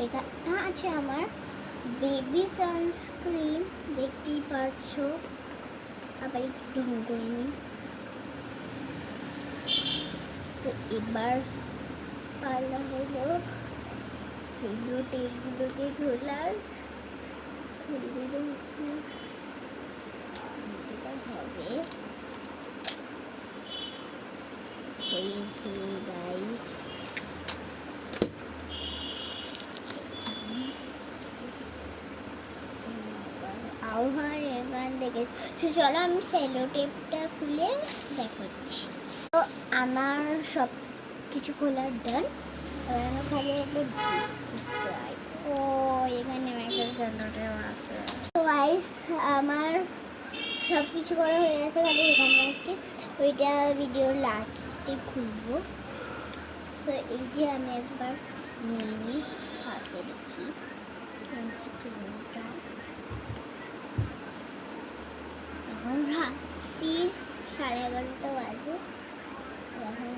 এখানে আছে আমার বেবি সানস্ক্রিন, দেখতেই পারছো। আবার একটু ঢং করে নিই। তো এবার পালা হলো সেলো টেপগুলোকে খোলার। খুলতে হচ্ছে হবে হয়েছে গাইস। আবহাওয়ার এখান থেকে চলো আমি সেলো টেপটা খুলে দেখাচ্ছি। তো আমার সব কিছু খোলার ডান। এবার আমি খালি একটু চাই। ও এখানে আমার একটা সেলো টেপ আছে। তো গাইস আমার সব কিছু করা হয়ে গেছে, খালি এখানে আজকে ওইটা ভিডিওর লাস্টে খুলবো। তো এই যে আমি একবার নিয়ে নিই, হাতে দেখি স্ক্রিনটা। এখন রাত্রি 11:30 বাজে। এখন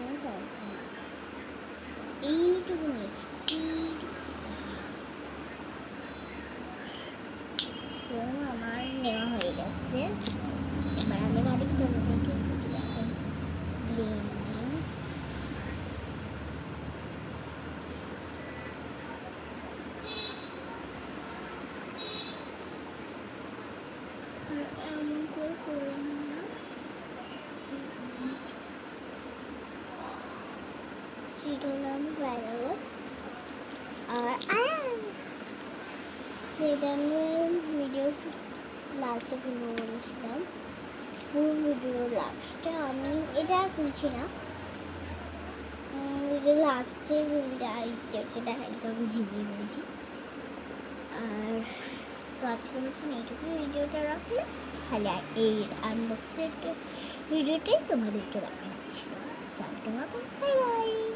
এইটুকু নিয়েছি, আমার নেওয়া হয়ে গেছে। এবার আমি আরেকটা থেকে এমন করে করে নিলাম। চিরলাম বাইরেও আর সেটা আমি ভিডিও লাস্টে খুলবো বলেছিলাম। পুরো ভিডিও লাস্টে আমি এটা আর খুলছি না। ভিডিও লাস্টে আর ইচ্ছে হচ্ছে একদম ঝিমিয়ে পড়েছি। আর আজকে বলছেন এইটুকু ভিডিওটা রাখলে খালি এই আনবক্সের ভিডিওটাই তোমাদেরকে দেখাচ্ছি। আজকের মতো বাই বাই।